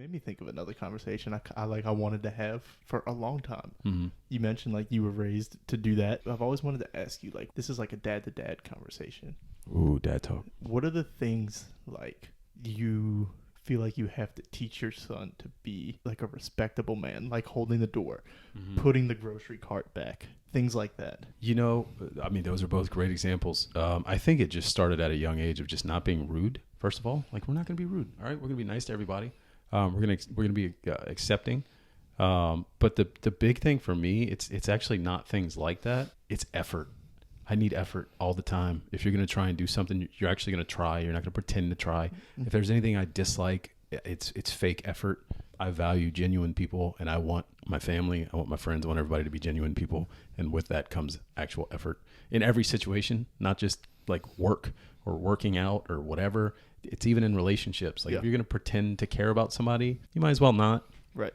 made me think of another conversation I wanted to have for a long time. Mm-hmm. You mentioned like you were raised to do that. I've always wanted to ask you, like, this is like a dad to dad conversation. Ooh, dad talk. What are the things like you feel like you have to teach your son to be like a respectable man, like holding the door, putting the grocery cart back, things like that? You know, I mean, those are both great examples. I think it just started at a young age of just not being rude. First of all, like, we're not going to be rude. All right, we're going to be nice to everybody. We're going to be accepting. But the big thing for me, it's actually not things like that. It's effort. I need effort all the time. If you're going to try and do something, you're actually going to try. You're not going to pretend to try. If there's anything I dislike, it's fake effort. I value genuine people, and I want my family, I want my friends, I want everybody to be genuine people. And with that comes actual effort in every situation, not just like work or working out or whatever. It's even in relationships. Like, if you're going to pretend to care about somebody, you might as well not. Right.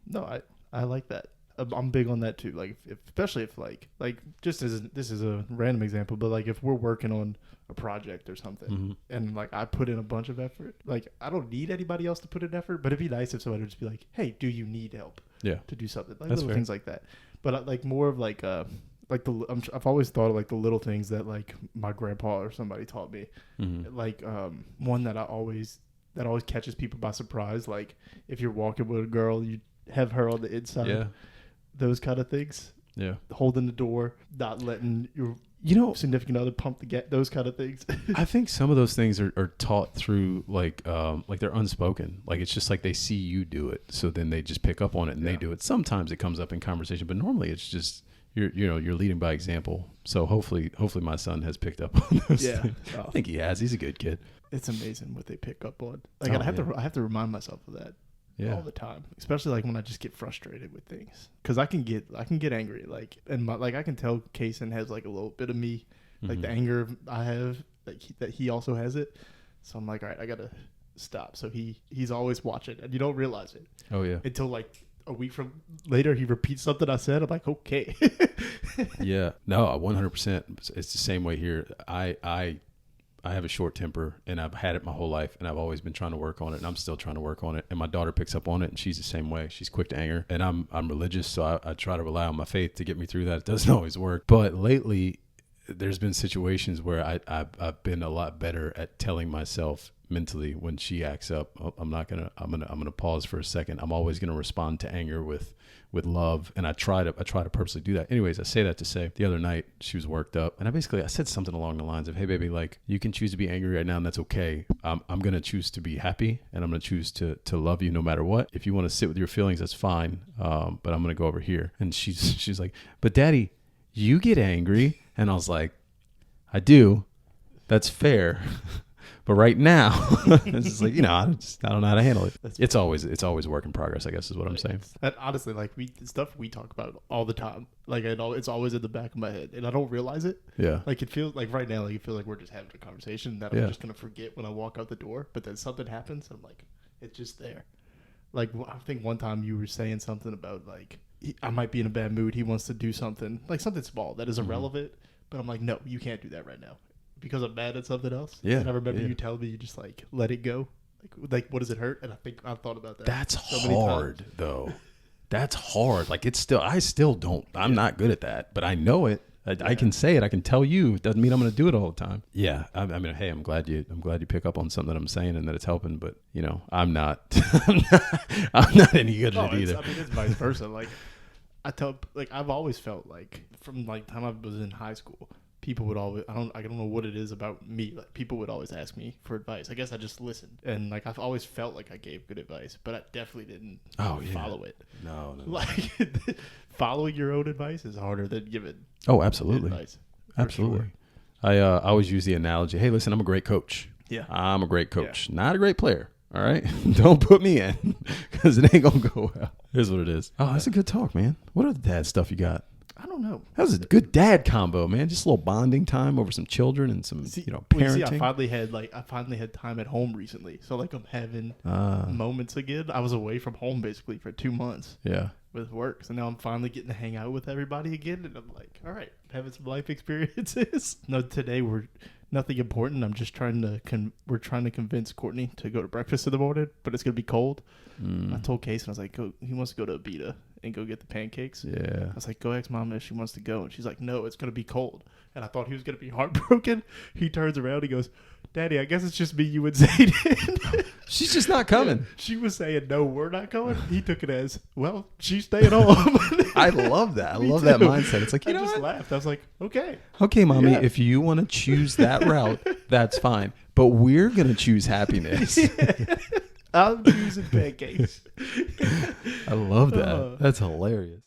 No, I like that. I'm big on that too. Like, especially if like just as this is a random example, but like if we're working on a project or something, and like I put in a bunch of effort, like I don't need anybody else to put in effort, but it'd be nice if somebody would just be like, "Hey, do you need help?" Yeah. To do something, like That's little fair. things like that. But like more of like I've always thought of like the little things that like my grandpa or somebody taught me. Like one that always catches people by surprise. Like if you're walking with a girl, you have her on the inside. Yeah. Those kind of things. Yeah. Holding the door, not letting your significant other pump the gas. Those kind of things. I think some of those things are taught through like they're unspoken. Like, it's just like they see you do it, so then they just pick up on it and they do it. Sometimes it comes up in conversation, but normally it's just you're leading by example. So hopefully my son has picked up on those things. Oh. I think he has. He's a good kid. It's amazing what they pick up on. Like I have to remind myself of that. Yeah. All the time, especially like when I just get frustrated with things, because I can get angry, like, and I can tell Kaysen has like a little bit of me, like the anger I have, that he also has it. So I'm like, all right, I gotta stop. So he's always watching, and you don't realize it. Oh yeah. Until like a week from later, he repeats something I said. I'm like, okay. Yeah. No, 100%. It's the same way here. I have a short temper, and I've had it my whole life, and I've always been trying to work on it, and I'm still trying to work on it. And my daughter picks up on it, and she's the same way. She's quick to anger, and I'm religious, so I try to rely on my faith to get me through that. It doesn't always work, but lately there's been situations where I've been a lot better at telling myself mentally when she acts up, I'm gonna pause for a second. I'm always gonna respond to anger with love, and I try to purposely do that. Anyways, I say that to say the other night she was worked up, and I said something along the lines of, "Hey baby, like, you can choose to be angry right now, and that's okay. I'm gonna choose to be happy, and I'm gonna choose to love you no matter what. If you want to sit with your feelings, that's fine. But I'm gonna go over here." And she's like, "But Daddy, you get angry," and I was like, "I do. That's fair." But right now, it's just like, I don't know how to handle it. It's always work in progress, I guess is what I'm saying. And honestly, like stuff we talk about all the time. Like it's always in the back of my head, and I don't realize it. Yeah. Like it feels like right now, like it feels like we're just having a conversation that I'm just gonna forget when I walk out the door. But then something happens, and I'm like, it's just there. Like I think one time you were saying something about like I might be in a bad mood. He wants to do something like something small that is irrelevant, but I'm like, no, you can't do that right now. Because I'm mad at something else. Yeah. And I remember you telling me you just like let it go. Like what does it hurt? And I think I've thought about that. That's hard though. That's hard. Like I still don't. I'm not good at that, but I know it. I can say it. I can tell you. It doesn't mean I'm going to do it all the time. Yeah. I mean, hey, I'm glad you pick up on something that I'm saying and that it's helping. But I'm not. I'm not any good at it either. It's vice versa. Like I've always felt like from like time I was in high school. People would always, I don't know what it is about me. Like people would always ask me for advice. I guess I just listened, and like I've always felt like I gave good advice, but I definitely didn't follow it. No. Like following your own advice is harder than giving. Oh, absolutely, advice. Absolutely. Sure. I always use the analogy. Hey, listen, I'm a great coach. Yeah, I'm a great coach, not a great player. All right, don't put me in because it ain't gonna go well. Here's what it is. Oh, that's a good talk, man. What other dad stuff you got? I don't know. That was a good dad combo, man. Just a little bonding time over some children and some, parenting. I finally had time at home recently, so like I'm having moments again. I was away from home basically for 2 months. Yeah. With work, so now I'm finally getting to hang out with everybody again, and I'm like, all right, having some life experiences. No, today we're nothing important. I'm just trying to we're trying to convince Courtney to go to breakfast in the morning, but it's gonna be cold. I told Case, and I was like, he wants to go to Abita and go get the pancakes. Yeah. I was like, go ask Mom if she wants to go, and she's like, no, it's gonna be cold. And I thought he was gonna be heartbroken. He turns around, he goes, Daddy, I guess it's just me, you, and Zayden. She's just not coming. She was saying, no, we're not going. He took it as, well, she's staying home. I love that. I Me love that too. mindset. It's like, you I know just what? laughed. I was like, okay. Okay, Mommy, Yeah. if you want to choose that route, that's fine. But we're going to choose happiness. I'm choosing pancakes. I love that. That's hilarious.